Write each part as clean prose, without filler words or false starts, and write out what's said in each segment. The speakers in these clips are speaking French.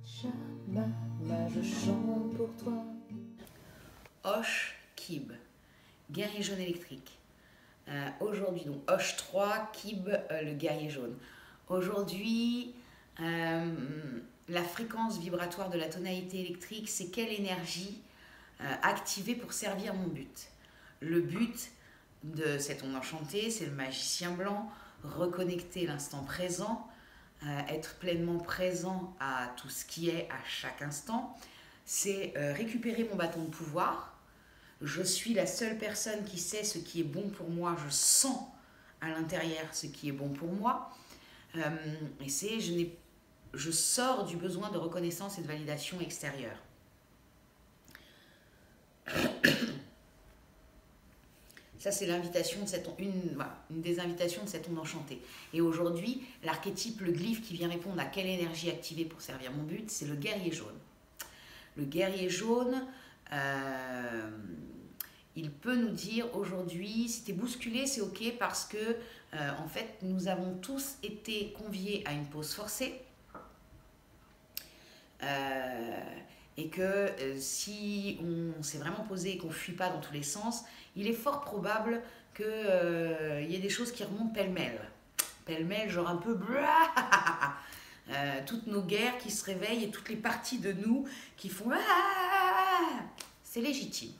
Shabbat, je chante pour toi. Hoche Kib, guerrier jaune électrique. Aujourd'hui, donc Hoche 3, Kib, le guerrier jaune. Aujourd'hui, la fréquence vibratoire de la tonalité électrique, c'est quelle énergie activer pour servir mon but. Le but de cette onde enchantée, c'est le magicien blanc, reconnecter l'instant présent, être pleinement présent à tout ce qui est à chaque instant. C'est récupérer mon bâton de pouvoir. Je suis la seule personne qui sait ce qui est bon pour moi. Je sens à l'intérieur ce qui est bon pour moi. Et c'est je sors du besoin de reconnaissance et de validation extérieure. Ça, c'est l'invitation de une des invitations de cette onde enchantée. Et aujourd'hui, l'archétype, le glyphe qui vient répondre à quelle énergie activer pour servir mon but, c'est le guerrier jaune. Le guerrier jaune, il peut nous dire aujourd'hui, si tu es bousculé, c'est ok parce que, en fait, nous avons tous été conviés à une pause forcée. Et que si on s'est vraiment posé et qu'on ne fuit pas dans tous les sens, il est fort probable qu'il y ait des choses qui remontent pêle-mêle. Pêle-mêle, genre un peu... toutes nos guerres qui se réveillent et toutes les parties de nous qui font... C'est légitime.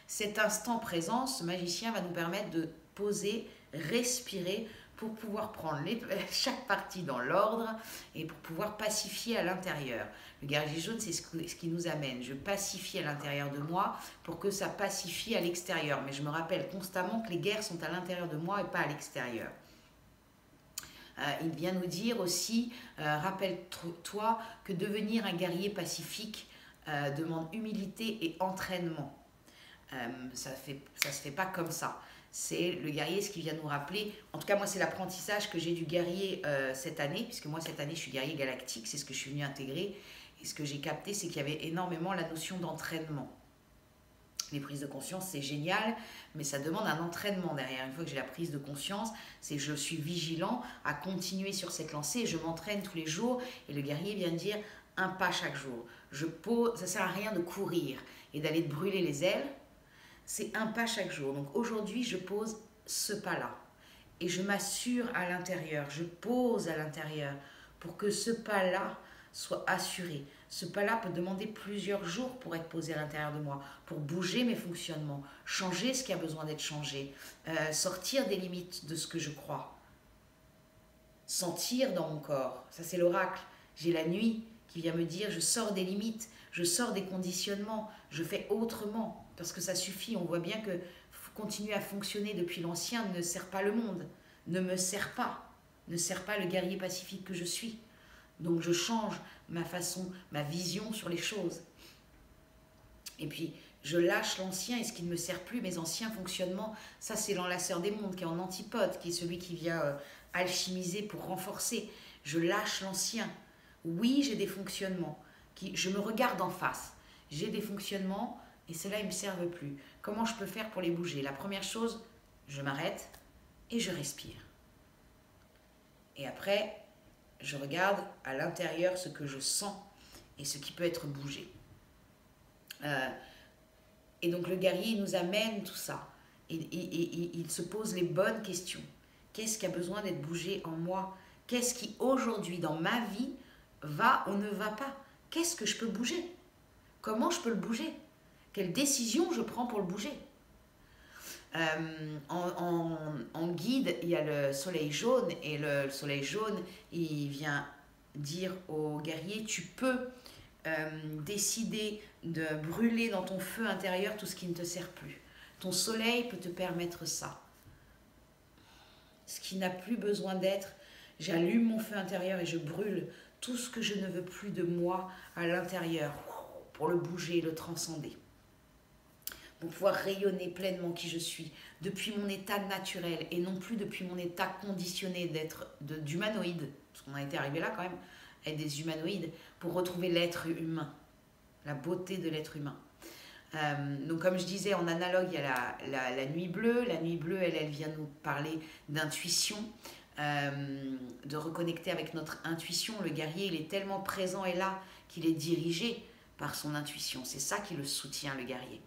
Cet instant présent, ce magicien va nous permettre de poser, respirer, pour pouvoir prendre chaque partie dans l'ordre et pour pouvoir pacifier à l'intérieur. Le guerrier jaune, c'est ce qui nous amène. Je pacifie à l'intérieur de moi pour que ça pacifie à l'extérieur. Mais je me rappelle constamment que les guerres sont à l'intérieur de moi et pas à l'extérieur. Il vient nous dire aussi, rappelle-toi que devenir un guerrier pacifique demande humilité et entraînement. Ça se fait pas comme ça. C'est le guerrier, ce qui vient nous rappeler, en tout cas moi c'est l'apprentissage que j'ai du guerrier cette année, puisque moi cette année je suis guerrier galactique, c'est ce que je suis venue intégrer, et ce que j'ai capté c'est qu'il y avait énormément la notion d'entraînement. Les prises de conscience c'est génial, mais ça demande un entraînement derrière. Une fois que j'ai la prise de conscience, c'est je suis vigilant à continuer sur cette lancée, je m'entraîne tous les jours, et le guerrier vient dire un pas chaque jour. Ça sert à rien de courir et d'aller te brûler les ailes. C'est un pas chaque jour. Donc aujourd'hui, je pose ce pas-là. Et je m'assure à l'intérieur, je pose à l'intérieur pour que ce pas-là soit assuré. Ce pas-là peut demander plusieurs jours pour être posé à l'intérieur de moi, pour bouger mes fonctionnements, changer ce qui a besoin d'être changé, sortir des limites de ce que je crois, sentir dans mon corps. Ça, c'est l'oracle. J'ai la nuit qui vient me dire, je sors des limites, je sors des conditionnements, je fais autrement. Parce que ça suffit, on voit bien que continuer à fonctionner depuis l'ancien ne sert pas le monde, ne me sert pas, ne sert pas le guerrier pacifique que je suis. Donc je change ma façon, ma vision sur les choses. Et puis je lâche l'ancien et ce qui ne me sert plus, mes anciens fonctionnements, ça c'est l'enlaceur des mondes qui est en antipode, qui est celui qui vient alchimiser pour renforcer. Je lâche l'ancien. Oui, j'ai des fonctionnements, je me regarde en face. J'ai des fonctionnements et ceux-là, ils ne me servent plus. Comment je peux faire pour les bouger? La première chose, je m'arrête et je respire. Et après, je regarde à l'intérieur ce que je sens et ce qui peut être bougé. Et donc le guerrier nous amène tout ça. Il se pose les bonnes questions. Qu'est-ce qui a besoin d'être bougé en moi? Qu'est-ce qui aujourd'hui dans ma vie va ou ne va pas? Qu'est-ce que je peux bouger? Comment je peux le bouger? Quelle décision je prends pour le bouger? En guide, il y a le soleil jaune, et le soleil jaune, il vient dire au guerrier, tu peux décider de brûler dans ton feu intérieur tout ce qui ne te sert plus. Ton soleil peut te permettre ça. Ce qui n'a plus besoin d'être, j'allume mon feu intérieur et je brûle tout ce que je ne veux plus de moi à l'intérieur pour le bouger, le transcender. Pour pouvoir rayonner pleinement qui je suis, depuis mon état naturel et non plus depuis mon état conditionné d'humanoïde, parce qu'on a été arrivé là quand même, être des humanoïdes, pour retrouver l'être humain, la beauté de l'être humain. Donc comme je disais, en analogue, il y a la nuit bleue. La nuit bleue, elle vient nous parler d'intuition, de reconnecter avec notre intuition. Le guerrier, il est tellement présent et là qu'il est dirigé par son intuition. C'est ça qui le soutient, le guerrier.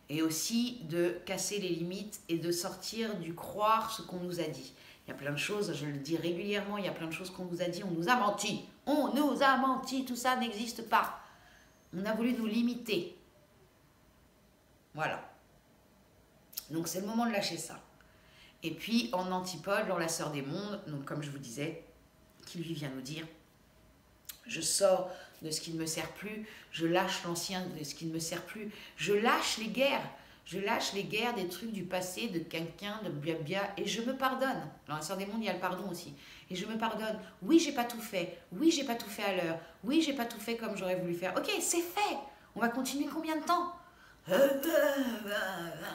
Et aussi de casser les limites et de sortir du croire ce qu'on nous a dit. Il y a plein de choses, je le dis régulièrement, il y a plein de choses qu'on nous a dit, on nous a menti. On nous a menti, tout ça n'existe pas. On a voulu nous limiter. Voilà. Donc c'est le moment de lâcher ça. Et puis en antipode, la sœur des mondes, donc comme je vous disais, qui lui vient nous dire, je sors de ce qui ne me sert plus, je lâche l'ancien de ce qui ne me sert plus, je lâche les guerres des trucs du passé, de quelqu'un, de blabla, et je me pardonne. Dans la sœur des mondes, il y a le pardon aussi. Et je me pardonne. Oui, j'ai pas tout fait. Oui, j'ai pas tout fait à l'heure. Oui, j'ai pas tout fait comme j'aurais voulu faire. Ok, c'est fait. On va continuer combien de temps?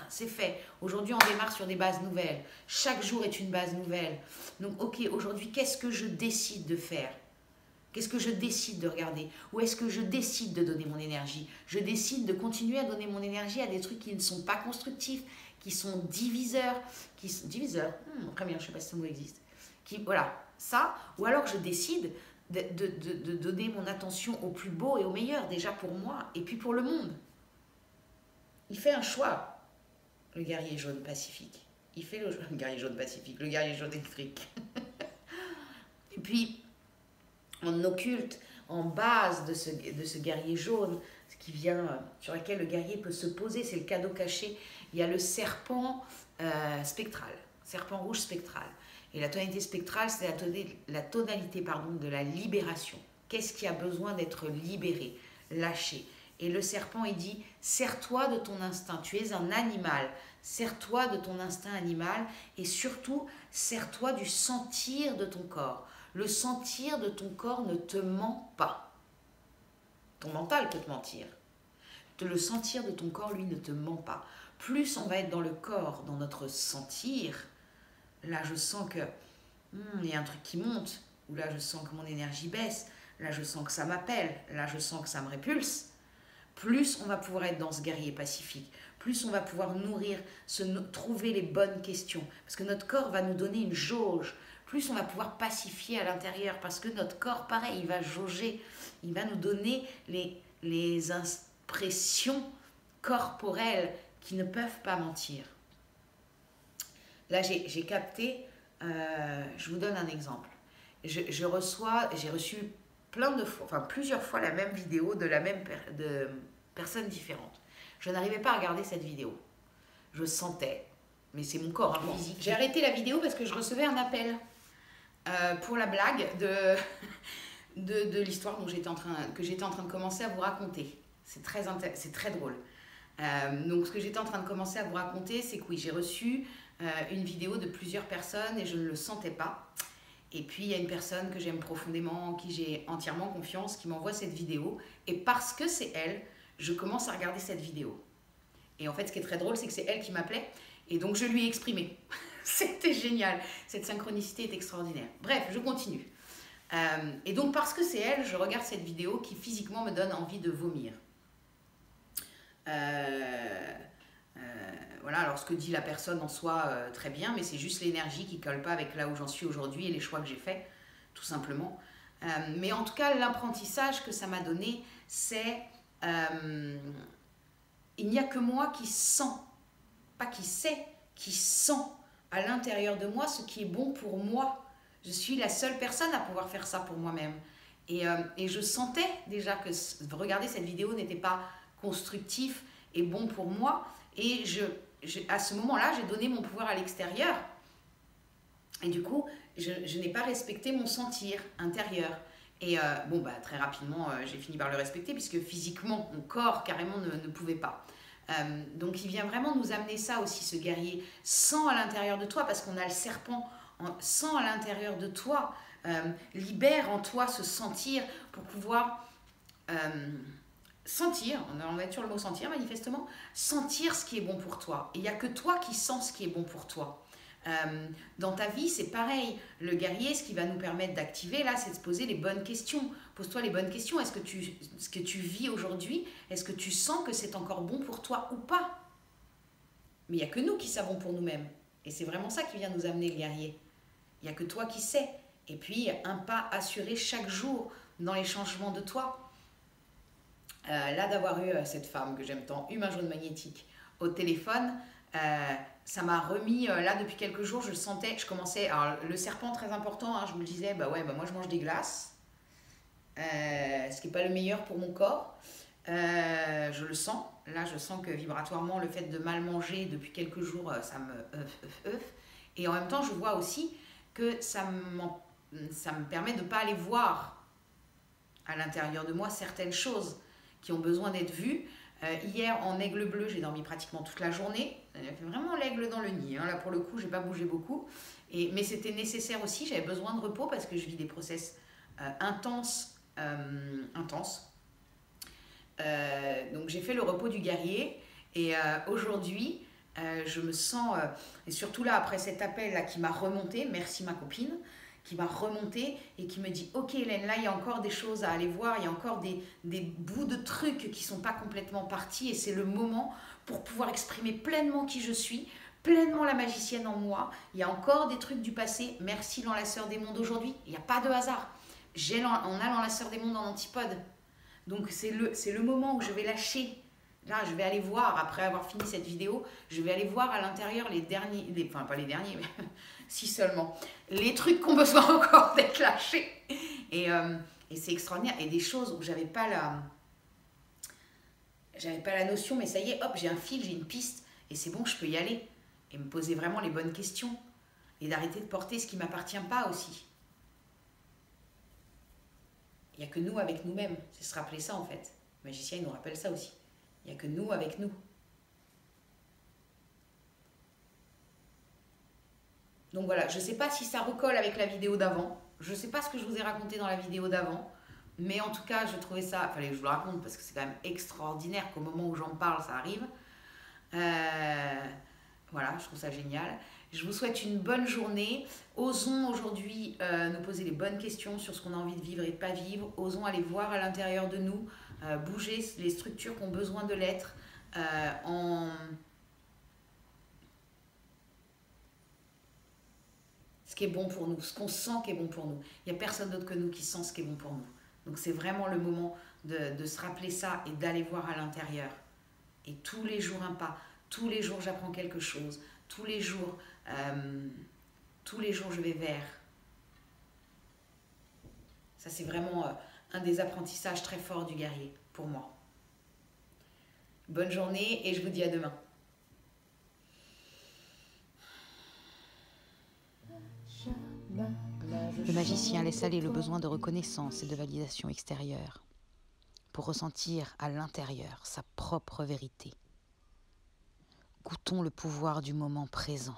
C'est fait. Aujourd'hui, on démarre sur des bases nouvelles. Chaque jour est une base nouvelle. Donc, ok, aujourd'hui, qu'est-ce que je décide de faire? Qu'est-ce que je décide de regarder? Où est-ce que je décide de donner mon énergie? Je décide de continuer à donner mon énergie à des trucs qui ne sont pas constructifs, qui sont diviseurs, très bien, je ne sais pas si ce mot existe. Voilà, ça. Ou alors je décide de donner mon attention au plus beau et au meilleur, déjà pour moi et puis pour le monde. Il fait un choix, le guerrier jaune pacifique. Il fait le guerrier jaune pacifique, le guerrier jaune électrique. Et puis, en occulte, en base de ce guerrier jaune, ce qui vient, sur lequel le guerrier peut se poser, c'est le cadeau caché. Il y a le serpent spectral, serpent rouge spectral. Et la tonalité spectrale, c'est la tonalité de la libération. Qu'est-ce qui a besoin d'être libéré, lâché? Et le serpent, il dit, sers-toi de ton instinct, tu es un animal, sers-toi de ton instinct animal et surtout, sers-toi du sentir de ton corps. Le sentir de ton corps ne te ment pas. Ton mental peut te mentir. Le sentir de ton corps, lui, ne te ment pas. Plus on va être dans le corps, dans notre sentir, là je sens que il y a un truc qui monte, ou là je sens que mon énergie baisse, là je sens que ça m'appelle, là je sens que ça me répulse. Plus on va pouvoir être dans ce guerrier pacifique, plus on va pouvoir nourrir, trouver les bonnes questions. Parce que notre corps va nous donner une jauge. Plus on va pouvoir pacifier à l'intérieur. Parce que notre corps, pareil, il va jauger. Il va nous donner les impressions corporelles qui ne peuvent pas mentir. Là, j'ai capté, je vous donne un exemple. J'ai reçu plusieurs fois la même vidéo de personnes différentes. Je n'arrivais pas à regarder cette vidéo. Je sentais, mais c'est mon corps physique. J'ai arrêté la vidéo parce que je recevais un appel pour la blague de l'histoire que j'étais en train de commencer à vous raconter. C'est très drôle. Donc ce que j'étais en train de commencer à vous raconter, c'est que oui, j'ai reçu une vidéo de plusieurs personnes et je ne le sentais pas. Et puis, il y a une personne que j'aime profondément, en qui j'ai entièrement confiance, qui m'envoie cette vidéo. Et parce que c'est elle, je commence à regarder cette vidéo. Et en fait, ce qui est très drôle, c'est que c'est elle qui m'appelait. Et donc, je lui ai exprimé. C'était génial. Cette synchronicité est extraordinaire. Bref, je continue. Et donc, parce que c'est elle, je regarde cette vidéo qui physiquement me donne envie de vomir. Voilà, alors ce que dit la personne en soi, très bien, mais c'est juste l'énergie qui ne colle pas avec là où j'en suis aujourd'hui et les choix que j'ai faits, tout simplement. Mais en tout cas, l'apprentissage que ça m'a donné, c'est il n'y a que moi qui sens, pas qui sait, qui sent à l'intérieur de moi ce qui est bon pour moi. Je suis la seule personne à pouvoir faire ça pour moi-même. Et je sentais déjà que regarder cette vidéo n'était pas constructif et bon pour moi. Et à ce moment-là, j'ai donné mon pouvoir à l'extérieur. Et du coup, je n'ai pas respecté mon sentir intérieur. Et très rapidement, j'ai fini par le respecter puisque physiquement, mon corps carrément ne pouvait pas. Donc, il vient vraiment nous amener ça aussi, ce guerrier. Sens à l'intérieur de toi, parce qu'on a le serpent. Sens à l'intérieur de toi. Libère en toi ce sentir pour pouvoir... sentir, on va être sur le mot sentir manifestement, sentir ce qui est bon pour toi. Et il n'y a que toi qui sens ce qui est bon pour toi. Dans ta vie, c'est pareil. Le guerrier, ce qui va nous permettre d'activer, là, c'est de se poser les bonnes questions. Pose-toi les bonnes questions. Est-ce que ce que tu vis aujourd'hui, est-ce que tu sens que c'est encore bon pour toi ou pas? Mais il n'y a que nous qui savons pour nous-mêmes. Et c'est vraiment ça qui vient nous amener le guerrier. Il n'y a que toi qui sais. Et puis, un pas assuré chaque jour dans les changements de toi. Là, d'avoir eu cette femme que j'aime tant, Humain Jaune Magnétique, au téléphone, ça m'a remis, là, depuis quelques jours, je commençais, alors le serpent, très important, hein, je vous le disais, bah ouais, bah moi je mange des glaces, ce qui n'est pas le meilleur pour mon corps. Je le sens, là je sens que vibratoirement le fait de mal manger depuis quelques jours ça me et en même temps je vois aussi que ça me permet de ne pas aller voir à l'intérieur de moi certaines choses qui ont besoin d'être vues. Hier en aigle bleu j'ai dormi pratiquement toute la journée, j'ai fait vraiment l'aigle dans le nid, hein. Là pour le coup j'ai pas bougé beaucoup, mais c'était nécessaire aussi, j'avais besoin de repos parce que je vis des process intenses. Donc j'ai fait le repos du guerrier et aujourd'hui je me sens, et surtout là après cet appel là qui m'a remonté, merci ma copine, qui m'a remonté et qui me dit ok Hélène, là il y a encore des choses à aller voir, il y a encore des bouts de trucs qui sont pas complètement partis et c'est le moment pour pouvoir exprimer pleinement qui je suis, pleinement la magicienne en moi. Il y a encore des trucs du passé, merci l'enlaceur des mondes aujourd'hui, il n'y a pas de hasard. On a l'enlaceur des mondes en antipode. Donc c'est le moment où je vais lâcher. Là, je vais aller voir, après avoir fini cette vidéo, je vais aller voir à l'intérieur les derniers, enfin pas les derniers, mais si seulement, les trucs qui ont besoin encore d'être lâchés. Et c'est extraordinaire. Et des choses où j'avais pas la notion, mais ça y est, hop, j'ai un fil, j'ai une piste, et c'est bon, je peux y aller. Et me poser vraiment les bonnes questions. Et d'arrêter de porter ce qui ne m'appartient pas aussi. Il n'y a que nous avec nous-mêmes. C'est se rappeler ça en fait. Le magicien, il nous rappelle ça aussi. Il n'y a que nous avec nous. Donc voilà, je ne sais pas si ça recolle avec la vidéo d'avant. Je ne sais pas ce que je vous ai raconté dans la vidéo d'avant. Mais en tout cas, je trouvais ça... Fallait que je vous le raconte parce que c'est quand même extraordinaire qu'au moment où j'en parle, ça arrive. Voilà, je trouve ça génial. Je vous souhaite une bonne journée. Osons aujourd'hui nous poser les bonnes questions sur ce qu'on a envie de vivre et de ne pas vivre. Osons aller voir à l'intérieur de nous, bouger les structures qui ont besoin de l'être ce qui est bon pour nous, ce qu'on sent qui est bon pour nous. Il n'y a personne d'autre que nous qui sent ce qui est bon pour nous. Donc c'est vraiment le moment de se rappeler ça et d'aller voir à l'intérieur. Et tous les jours un pas, tous les jours j'apprends quelque chose, tous les jours je vais vers. Ça c'est vraiment un des apprentissages très forts du guerrier pour moi. Bonne journée et je vous dis à demain. Le magicien laisse aller le besoin de reconnaissance et de validation extérieure pour ressentir à l'intérieur sa propre vérité. Goûtons le pouvoir du moment présent.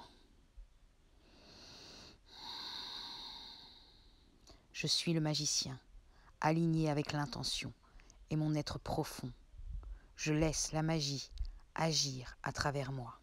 Je suis le magicien, aligné avec l'intention et mon être profond. Je laisse la magie agir à travers moi.